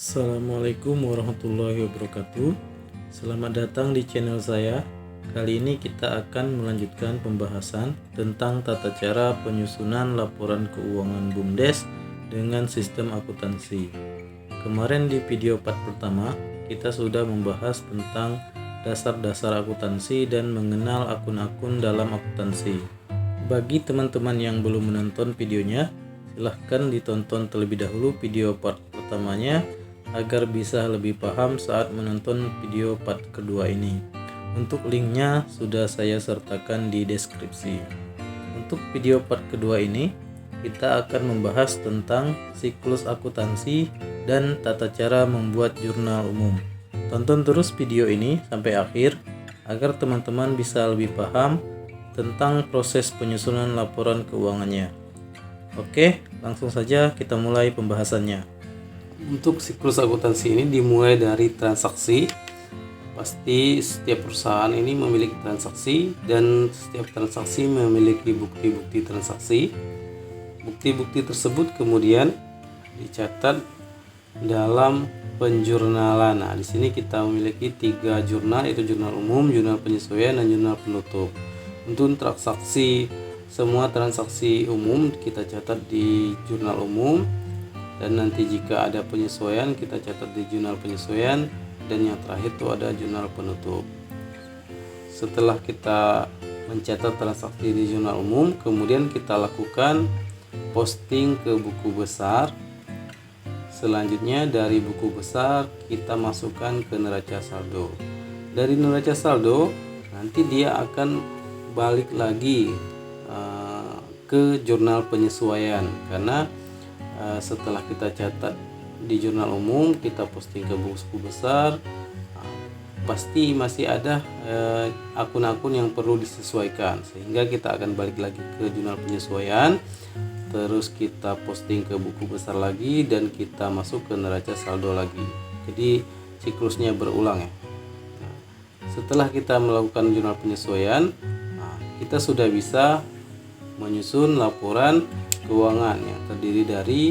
Assalamualaikum warahmatullahi wabarakatuh. Selamat datang di channel saya. Kali ini kita akan melanjutkan pembahasan tentang tata cara penyusunan laporan keuangan BUMDes dengan sistem akuntansi. Kemarin di video part pertama kita sudah membahas tentang dasar-dasar akuntansi dan mengenal akun-akun dalam akuntansi. Bagi teman-teman yang belum menonton videonya, silahkan ditonton terlebih dahulu video part pertamanya agar bisa lebih paham saat menonton video part kedua ini. Untuk linknya sudah saya sertakan di deskripsi. Untuk video part kedua ini kita akan membahas tentang siklus akuntansi dan tata cara membuat jurnal umum. Tonton terus video ini sampai akhir agar teman-teman bisa lebih paham tentang proses penyusunan laporan keuangannya. Oke, langsung saja kita mulai pembahasannya. Untuk siklus akuntansi ini dimulai dari transaksi. Pasti setiap perusahaan ini memiliki transaksi dan setiap transaksi memiliki bukti-bukti transaksi. Bukti-bukti tersebut kemudian dicatat dalam penjurnalan. Nah, di sini kita memiliki 3 jurnal, yaitu jurnal umum, jurnal penyesuaian, dan jurnal penutup. Untuk transaksi, semua transaksi umum kita catat di jurnal umum. Dan nanti jika ada penyesuaian kita catat di jurnal penyesuaian, dan yang terakhir itu ada jurnal penutup. Setelah kita mencatat transaksi di jurnal umum, kemudian kita lakukan posting ke buku besar. Selanjutnya dari buku besar kita masukkan ke neraca saldo. Dari neraca saldo nanti dia akan balik lagi ke jurnal penyesuaian, karena setelah kita catat di jurnal umum kita posting ke buku besar, pasti masih ada akun-akun yang perlu disesuaikan, sehingga kita akan balik lagi ke jurnal penyesuaian, terus kita posting ke buku besar lagi, dan kita masuk ke neraca saldo lagi. Jadi siklusnya berulang ya. Setelah kita melakukan jurnal penyesuaian, kita sudah bisa menyusun laporan keuangan yang terdiri dari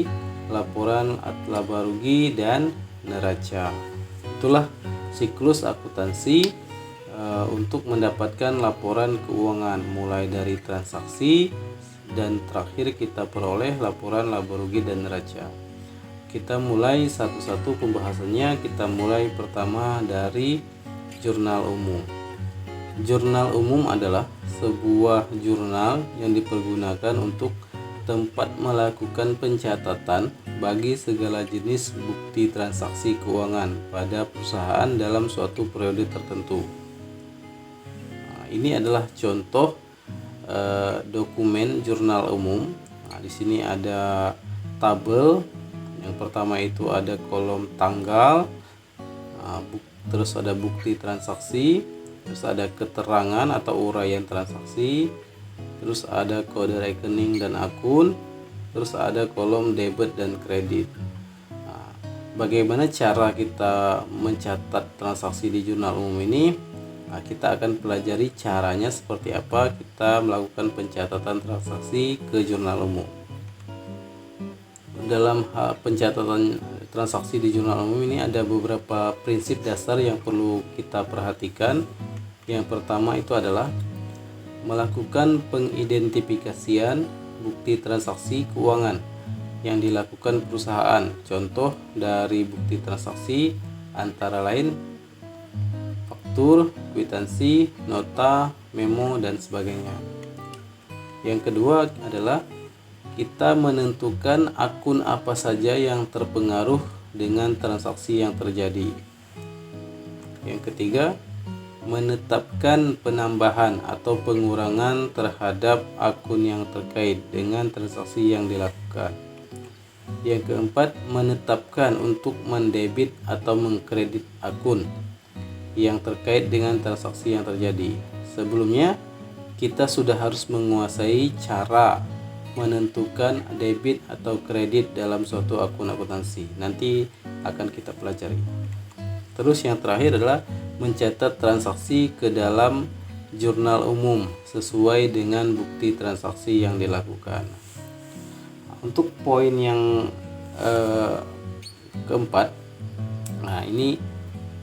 laporan laba rugi dan neraca. Itulah siklus akuntansi untuk mendapatkan laporan keuangan, mulai dari transaksi dan terakhir kita peroleh laporan laba rugi dan neraca. Kita mulai satu-satu pembahasannya. Kita mulai pertama dari jurnal umum. Jurnal umum adalah sebuah jurnal yang dipergunakan untuk tempat melakukan pencatatan bagi segala jenis bukti transaksi keuangan pada perusahaan dalam suatu periode tertentu. Nah, ini adalah contoh dokumen jurnal umum. Nah, di sini ada tabel. Yang pertama itu ada kolom tanggal, terus ada bukti transaksi, terus ada keterangan atau uraian transaksi, terus ada kode rekening dan akun, terus ada kolom debit dan kredit. Nah, bagaimana cara kita mencatat transaksi di jurnal umum ini? Nah, kita akan pelajari caranya seperti apa kita melakukan pencatatan transaksi ke jurnal umum. Dalam pencatatan transaksi di jurnal umum ini ada beberapa prinsip dasar yang perlu kita perhatikan. Yang pertama itu adalah melakukan pengidentifikasian bukti transaksi keuangan yang dilakukan perusahaan. Contoh dari bukti transaksi antara lain faktur, kwitansi, nota, memo, dan sebagainya. Yang kedua adalah kita menentukan akun apa saja yang terpengaruh dengan transaksi yang terjadi. Yang ketiga, menetapkan penambahan atau pengurangan terhadap akun yang terkait dengan transaksi yang dilakukan. Yang keempat, menetapkan untuk mendebit atau mengkredit akun yang terkait dengan transaksi yang terjadi. Sebelumnya, kita sudah harus menguasai cara menentukan debit atau kredit dalam suatu akun akuntansi. Nanti akan kita pelajari. Terus yang terakhir adalah mencatat transaksi ke dalam jurnal umum sesuai dengan bukti transaksi yang dilakukan. Untuk poin yang keempat, Nah, ini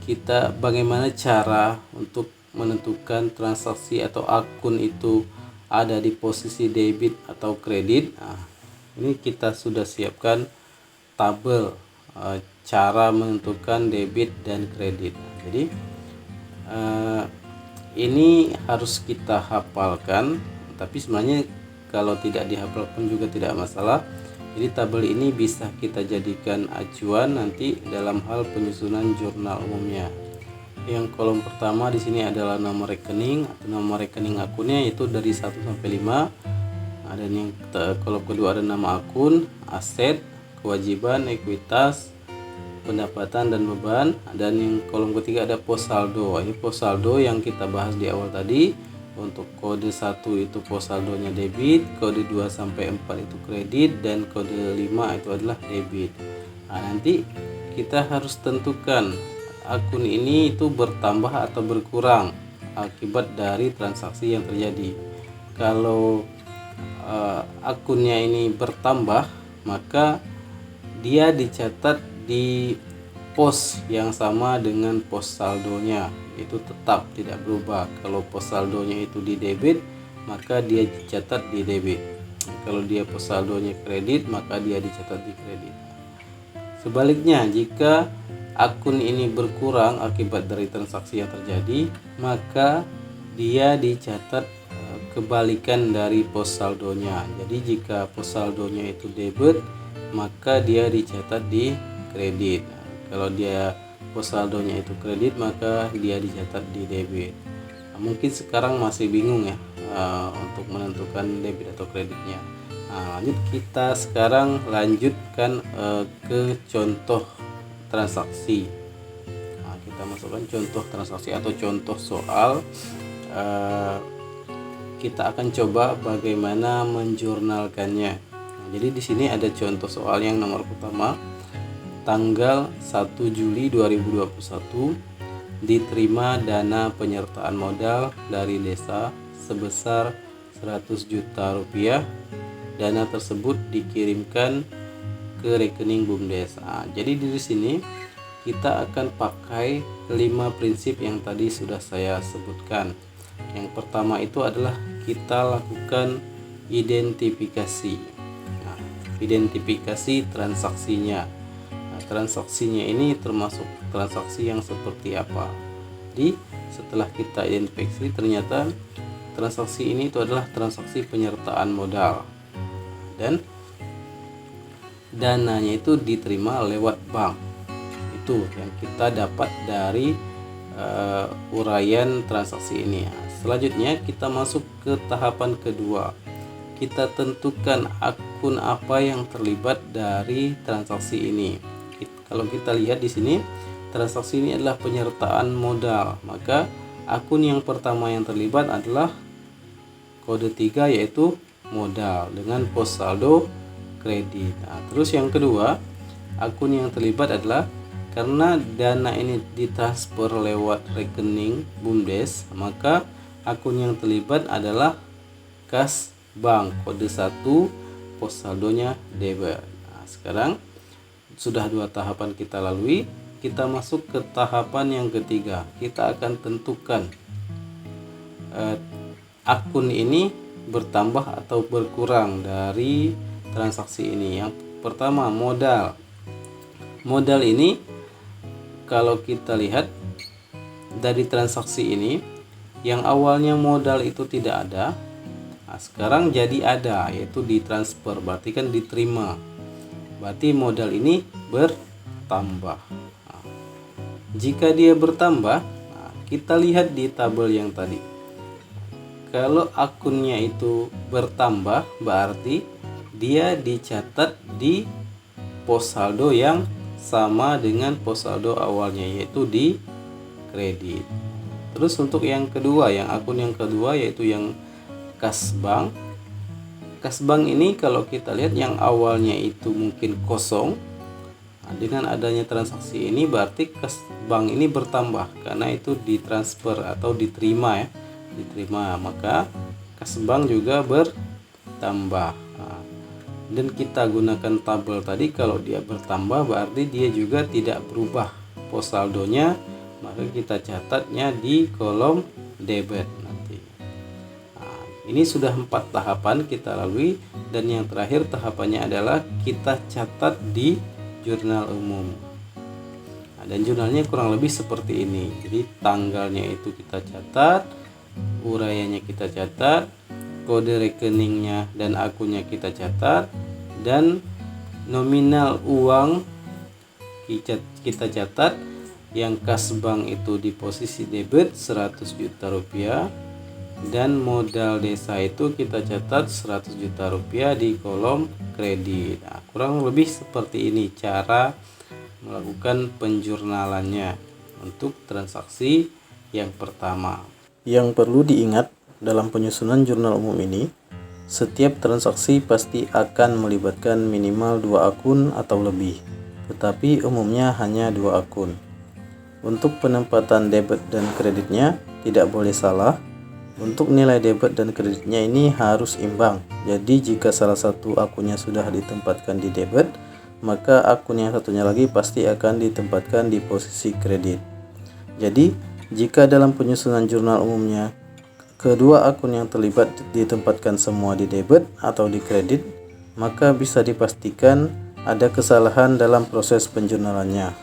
kita bagaimana cara untuk menentukan transaksi atau akun itu ada di posisi debit atau kredit. Nah, ini kita sudah siapkan tabel cara menentukan debit dan kredit. Jadi ini harus kita hafalkan, tapi sebenarnya kalau tidak dihafal pun juga tidak masalah. Jadi tabel ini bisa kita jadikan acuan nanti dalam hal penyusunan jurnal umumnya. Yang kolom pertama di sini adalah nomor rekening atau nomor rekening akunnya, yaitu dari 1 sampai 5. Nah, dan yang kolom kedua ada nama akun, aset, kewajiban, ekuitas, pendapatan dan beban. Dan yang kolom ketiga ada pos saldo. Ini pos saldo yang kita bahas di awal tadi. Untuk kode 1 itu pos saldonya debit, kode 2 sampai 4 itu kredit, dan kode 5 itu adalah debit. Nah, nanti kita harus tentukan akun ini itu bertambah atau berkurang akibat dari transaksi yang terjadi. Kalau akunnya ini bertambah, maka dia dicatat di pos yang sama dengan pos saldonya, itu tetap tidak berubah. Kalau pos saldonya itu di debit, maka dia dicatat di debit. Kalau dia pos saldonya kredit, maka dia dicatat di kredit. Sebaliknya, jika akun ini berkurang akibat dari transaksi yang terjadi, maka dia dicatat kebalikan dari pos saldonya. Jadi jika pos saldonya itu debit, maka dia dicatat di kredit. Kalau dia pos saldonya itu kredit, maka dia dicatat di debit. Nah, mungkin sekarang masih bingung ya untuk menentukan debit atau kreditnya. Nah, lanjut kita sekarang lanjutkan ke contoh transaksi. Nah, kita masukkan contoh transaksi atau contoh soal. Kita akan coba bagaimana menjurnalkannya. Nah, jadi di sini ada contoh soal yang nomor pertama. Tanggal 1 Juli 2021 diterima dana penyertaan modal dari desa sebesar 100 juta rupiah. Dana tersebut dikirimkan ke rekening BUMDes. Nah, jadi di sini kita akan pakai 5 prinsip yang tadi sudah saya sebutkan. Yang pertama itu adalah kita lakukan identifikasi. Nah, identifikasi transaksinya. Transaksinya ini termasuk transaksi yang seperti apa. Jadi setelah kita identifikasi, ternyata transaksi ini itu adalah transaksi penyertaan modal dan dananya itu diterima lewat bank. Itu yang kita dapat dari uraian transaksi ini. Selanjutnya kita masuk ke tahapan kedua. Kita tentukan akun apa yang terlibat dari transaksi ini. Kalau kita lihat di sini, transaksi ini adalah penyertaan modal, maka akun yang pertama yang terlibat adalah kode 3, yaitu modal dengan pos saldo kredit. Nah, terus yang kedua, akun yang terlibat adalah karena dana ini ditransfer lewat rekening BUMDes, maka akun yang terlibat adalah kas bank, kode 1, pos saldonya debit. Nah, sekarang sudah 2 tahapan kita lalui, kita masuk ke tahapan yang ketiga. Kita akan tentukan akun ini bertambah atau berkurang dari transaksi ini. Yang pertama, modal. Modal ini kalau kita lihat dari transaksi ini, yang awalnya modal itu tidak ada, nah sekarang jadi ada, yaitu ditransfer, berarti kan diterima. Berarti modal ini bertambah. Nah, jika dia bertambah, nah, kita lihat di tabel yang tadi. Kalau akunnya itu bertambah, berarti dia dicatat di pos saldo yang sama dengan pos saldo awalnya, yaitu di kredit. Terus untuk yang kedua, yang akun yang kedua yaitu yang kas bank. Kas bank ini kalau kita lihat yang awalnya itu mungkin kosong, nah, dengan adanya transaksi ini berarti kas bank ini bertambah karena itu ditransfer atau diterima ya, diterima, maka kas bank juga bertambah. Nah, dan kita gunakan tabel tadi, kalau dia bertambah berarti dia juga tidak berubah pos saldonya, maka kita catatnya di kolom debit nanti. Nah, ini sudah 4 tahapan kita lalui, dan yang terakhir tahapannya adalah kita catat di jurnal umum. Nah, dan jurnalnya kurang lebih seperti ini. Jadi tanggalnya itu kita catat, uraiannya kita catat, kode rekeningnya dan akunnya kita catat, dan nominal uang kita catat. Yang kas bank itu di posisi debit 100 juta rupiah, dan modal desa itu kita catat 100 juta rupiah di kolom kredit. Nah, kurang lebih seperti ini cara melakukan penjurnalannya untuk transaksi yang pertama. Yang perlu diingat dalam penyusunan jurnal umum ini, setiap transaksi pasti akan melibatkan minimal 2 akun atau lebih, tetapi umumnya hanya 2 akun. Untuk penempatan debit dan kreditnya tidak boleh salah. Untuk nilai debit dan kreditnya ini harus imbang. Jadi jika salah satu akunnya sudah ditempatkan di debit, maka akun yang satunya lagi pasti akan ditempatkan di posisi kredit. Jadi jika dalam penyusunan jurnal umumnya kedua akun yang terlibat ditempatkan semua di debit atau di kredit, maka bisa dipastikan ada kesalahan dalam proses penjurnalannya.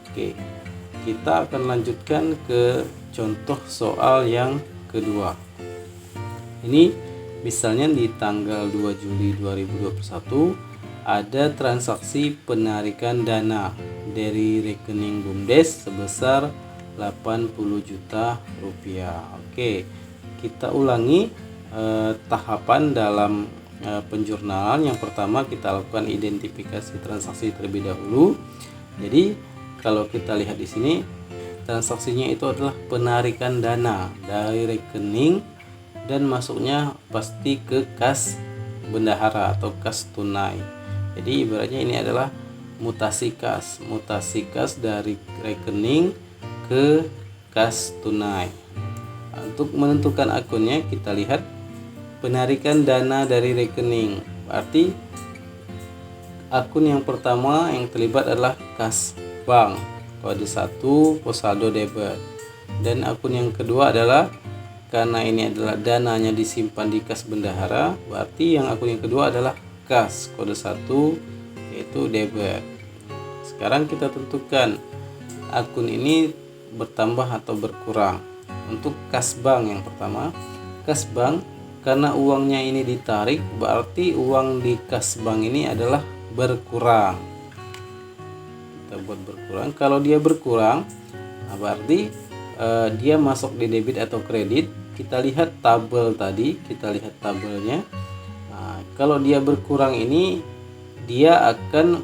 Oke, kita akan lanjutkan ke contoh soal yang kedua. Ini misalnya di tanggal 2 Juli 2021 ada transaksi penarikan dana dari rekening BUMDes sebesar 80 juta rupiah. Oke, kita ulangi tahapan dalam penjurnalan. Yang pertama kita lakukan identifikasi transaksi terlebih dahulu. Jadi kalau kita lihat di sini, transaksinya itu adalah penarikan dana dari rekening dan masuknya pasti ke kas bendahara atau kas tunai. Jadi ibaratnya ini adalah mutasi kas dari rekening ke kas tunai. Nah, untuk menentukan akunnya kita lihat penarikan dana dari rekening. Berarti akun yang pertama yang terlibat adalah kas bank, kode 1 pos saldo debit. Dan akun yang kedua adalah, karena ini adalah dananya disimpan di kas bendahara, berarti yang akun yang kedua adalah kas kode 1 yaitu debit. Sekarang kita tentukan akun ini bertambah atau berkurang. Untuk kas bank yang pertama, kas bank karena uangnya ini ditarik, berarti uang di kas bank ini adalah berkurang. Kita buat berkurang. Kalau dia berkurang, nah berarti dia masuk di debit atau kredit. Kita lihat tabel tadi, kita lihat tabelnya. Nah, kalau dia berkurang ini, dia akan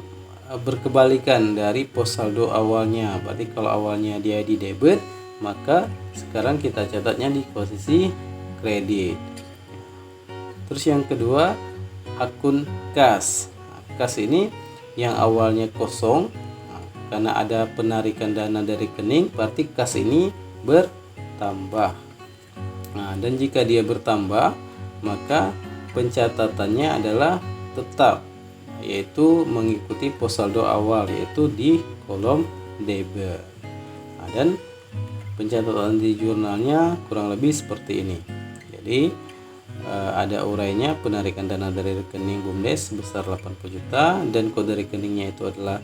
berkebalikan dari pos saldo awalnya. Berarti kalau awalnya dia di debit, maka sekarang kita catatnya di posisi kredit. Terus yang kedua, akun kas. Nah, kas ini yang awalnya kosong, karena ada penarikan dana dari rekening, berarti kas ini bertambah. Nah, dan jika dia bertambah, maka pencatatannya adalah tetap, yaitu mengikuti pos saldo awal, yaitu di kolom debit. Nah, dan pencatatan di jurnalnya kurang lebih seperti ini. Jadi ada urainya penarikan dana dari rekening BUMDes sebesar 80 juta, dan kode rekeningnya itu adalah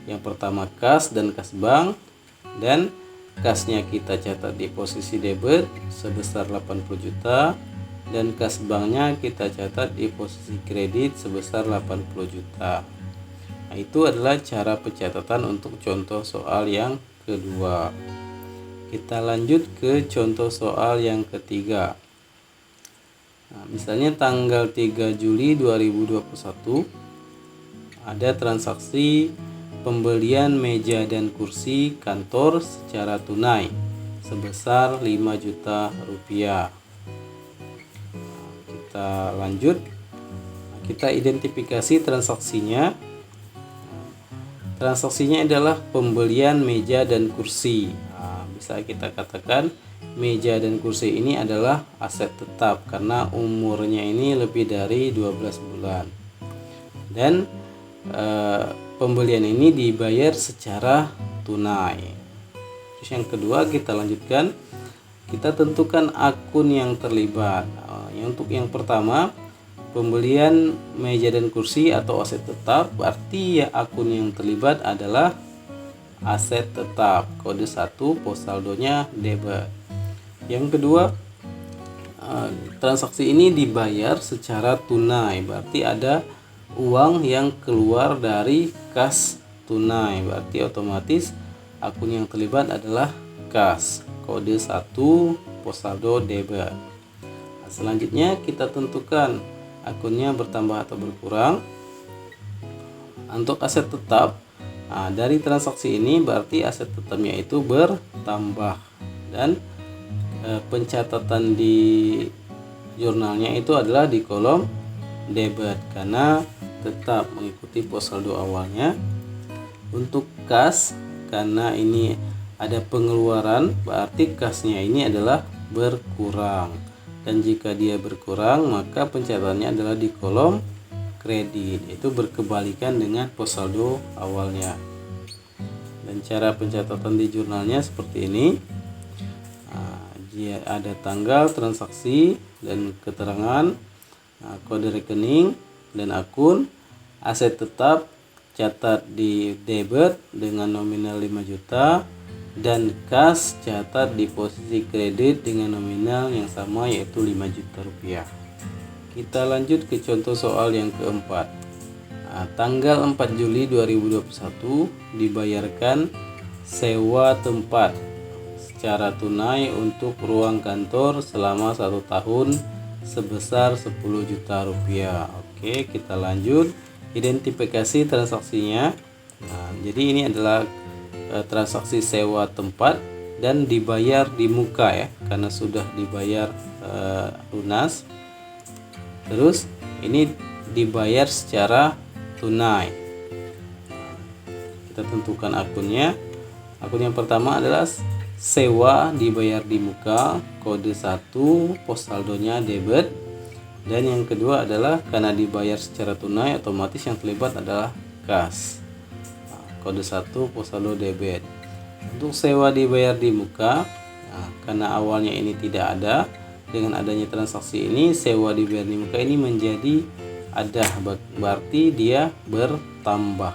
yang pertama kas dan kas bank, dan kasnya kita catat di posisi debit sebesar 80 juta, dan kas banknya kita catat di posisi kredit sebesar 80 juta. Nah, itu adalah cara pencatatan untuk contoh soal yang kedua. Kita lanjut ke contoh soal yang ketiga. Nah, misalnya tanggal 3 Juli 2021 ada transaksi pembelian meja dan kursi kantor secara tunai sebesar 5 juta rupiah. Kita lanjut, kita identifikasi transaksinya. Transaksinya adalah pembelian meja dan kursi. Nah, bisa kita katakan meja dan kursi ini adalah aset tetap karena umurnya ini lebih dari 12 bulan. Dan pembelian ini dibayar secara tunai. Terus yang kedua kita lanjutkan, kita tentukan akun yang terlibat. Untuk yang pertama, pembelian meja dan kursi atau aset tetap, berarti ya akun yang terlibat adalah aset tetap, kode 1, pos saldonya debit. Yang kedua, transaksi ini dibayar secara tunai, berarti ada uang yang keluar dari kas tunai, berarti otomatis akun yang terlibat adalah kas, kode 1, pos saldo debit. Selanjutnya kita tentukan akunnya bertambah atau berkurang. Untuk aset tetap, dari transaksi ini berarti aset tetapnya itu bertambah, dan pencatatan di jurnalnya itu adalah di kolom debit karena tetap mengikuti pos saldo awalnya. Untuk kas, karena ini ada pengeluaran, berarti kasnya ini adalah berkurang, dan jika dia berkurang maka pencatatannya adalah di kolom kredit, itu berkebalikan dengan pos saldo awalnya. Dan cara pencatatan di jurnalnya seperti ini. Dia ada tanggal transaksi dan keterangan, kode rekening dan akun. Aset tetap catat di debit dengan nominal 5 juta, dan kas catat di posisi kredit dengan nominal yang sama yaitu 5 juta rupiah. Kita lanjut ke contoh soal yang keempat. Tanggal 4 Juli 2021 dibayarkan sewa tempat secara tunai untuk ruang kantor selama 1 tahun sebesar 10 juta rupiah. Oke, kita lanjut. Identifikasi transaksinya. Jadi ini adalah transaksi sewa tempat dan dibayar di muka ya, karena sudah dibayar lunas. Terus ini dibayar secara tunai. Kita tentukan akunnya. Akun yang pertama adalah sewa dibayar di muka, kode 1, pos saldonya debit. Dan yang kedua adalah karena dibayar secara tunai, otomatis yang terlibat adalah kas, kode 1, pos saldo debit. Untuk sewa dibayar di muka, karena awalnya ini tidak ada, dengan adanya transaksi ini sewa dibayar di muka ini menjadi ada, berarti dia bertambah.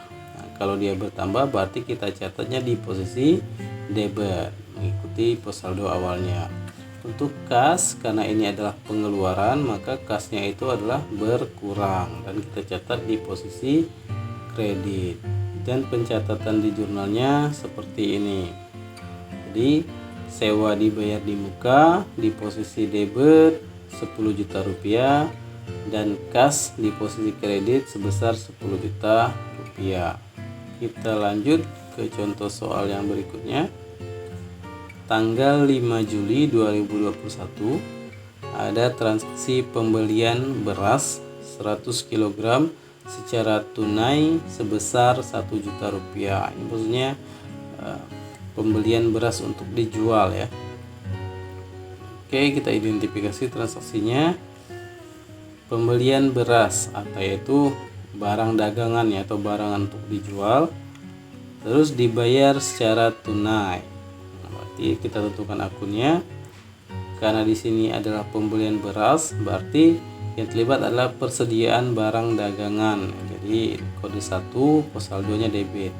Kalau dia bertambah berarti kita catatnya di posisi debit mengikuti pos saldo awalnya. Untuk kas, karena ini adalah pengeluaran, maka kasnya itu adalah berkurang dan kita catat di posisi kredit. Dan pencatatan di jurnalnya seperti ini. Jadi sewa dibayar di muka di posisi debit 10 juta rupiah, dan kas di posisi kredit sebesar 10 juta rupiah. Kita lanjut ke contoh soal yang berikutnya. Tanggal 5 Juli 2021 ada transaksi pembelian beras 100 kg secara tunai sebesar 1 juta rupiah. Ini maksudnya pembelian beras untuk dijual ya. Oke, kita identifikasi transaksinya. Pembelian beras atau yaitu barang dagangan ya, atau barang untuk dijual, terus dibayar secara tunai. Berarti kita tentukan akunnya. Karena di sini adalah pembelian beras, berarti yang terlibat adalah persediaan barang dagangan. Jadi kode 1, pos saldonya debit.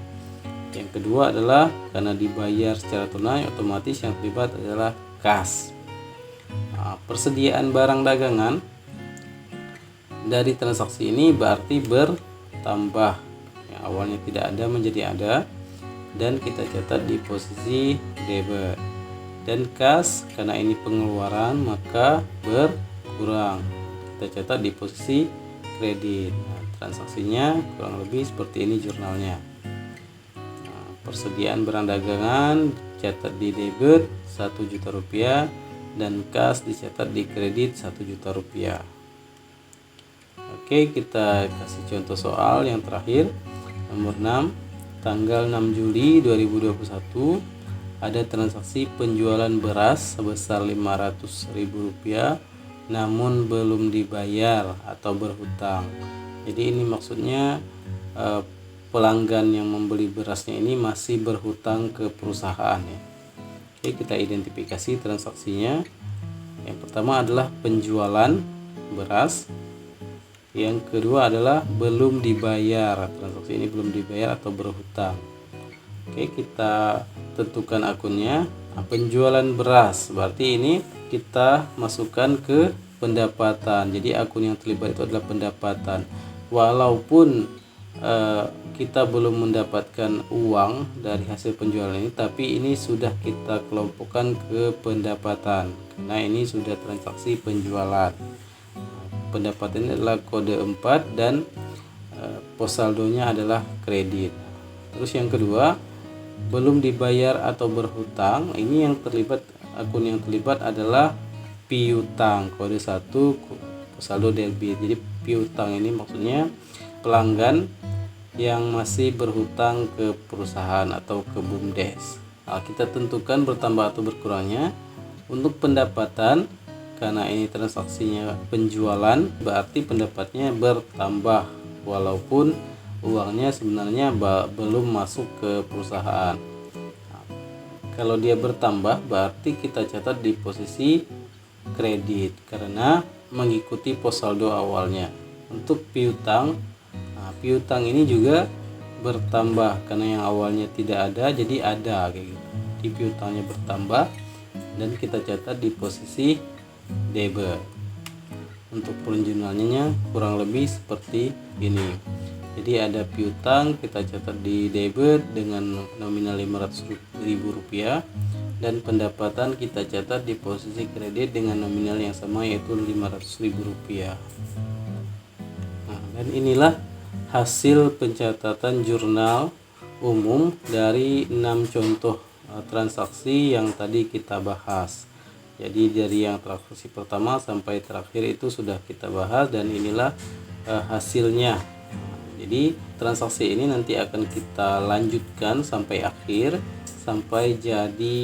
Yang kedua adalah karena dibayar secara tunai, otomatis yang terlibat adalah kas. Persediaan barang dagangan dari transaksi ini berarti bertambah. Yang awalnya tidak ada menjadi ada, dan kita catat di posisi debit. Dan kas, karena ini pengeluaran maka berkurang, kita catat di posisi kredit. Transaksinya kurang lebih seperti ini jurnalnya. Persediaan barang dagangan catat di debit 1 juta rupiah, dan kas dicatat di kredit 1 juta rupiah. Oke, kita kasih contoh soal yang terakhir, nomor 6. Tanggal 6 Juli 2021 ada transaksi penjualan beras sebesar Rp500.000 namun belum dibayar atau berhutang. Jadi ini maksudnya pelanggan yang membeli berasnya ini masih berhutang ke perusahaan ya. Oke, kita identifikasi transaksinya. Yang pertama adalah penjualan beras. Yang kedua adalah belum dibayar. Transaksi ini belum dibayar atau berhutang. Oke, kita tentukan akunnya. Penjualan beras, berarti ini kita masukkan ke pendapatan. Jadi akun yang terlibat itu adalah pendapatan. Walaupun kita belum mendapatkan uang dari hasil penjualan ini, tapi ini sudah kita kelompokkan ke pendapatan karena ini sudah transaksi penjualan. Pendapatan ini adalah kode 4 dan pos saldonya adalah kredit. Terus yang kedua, belum dibayar atau berhutang. Ini yang terlibat, akun yang terlibat adalah piutang, kode 1 pos saldo debit. Jadi piutang ini maksudnya pelanggan yang masih berhutang ke perusahaan atau ke BUMDes. Nah, kita tentukan bertambah atau berkurangnya. Untuk pendapatan, karena ini transaksinya penjualan, berarti pendapatnya bertambah walaupun uangnya sebenarnya belum masuk ke perusahaan. Nah, kalau dia bertambah berarti kita catat di posisi kredit karena mengikuti pos saldo awalnya. Untuk piutang, piutang ini juga bertambah karena yang awalnya tidak ada jadi ada kayak gitu. Di piutangnya bertambah dan kita catat di posisi debit. Untuk penjumlahannya kurang lebih seperti ini. Jadi ada piutang kita catat di debit dengan nominal Rp500.000 dan pendapatan kita catat di posisi kredit dengan nominal yang sama yaitu Rp500.000. Nah, dan inilah hasil pencatatan jurnal umum dari 6 contoh transaksi yang tadi kita bahas. Jadi dari yang transaksi pertama sampai terakhir itu sudah kita bahas dan inilah hasilnya. Jadi transaksi ini nanti akan kita lanjutkan sampai akhir, sampai jadi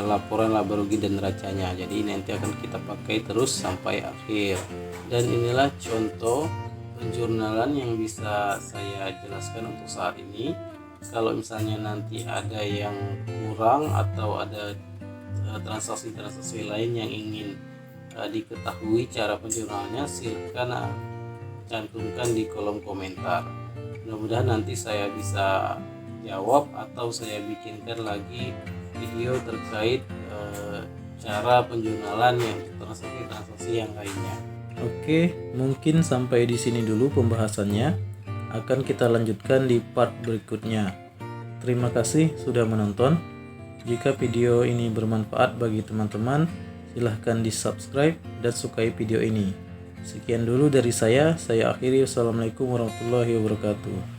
laporan laba rugi dan neracanya. Jadi nanti akan kita pakai terus sampai akhir. Dan inilah contoh penjurnalan yang bisa saya jelaskan untuk saat ini. Kalau misalnya nanti ada yang kurang atau ada transaksi-transaksi lain yang ingin diketahui cara penjurnalannya, silakan cantumkan di kolom komentar. Mudah-mudahan nanti saya bisa jawab atau saya bikinkan lagi video terkait cara penjurnalan yang transaksi-transaksi yang lainnya. Oke, mungkin sampai di sini dulu pembahasannya. Akan kita lanjutkan di part berikutnya. Terima kasih sudah menonton. Jika video ini bermanfaat bagi teman-teman, silahkan di-subscribe dan sukai video ini. Sekian dulu dari saya akhiri. Wassalamualaikum warahmatullahi wabarakatuh.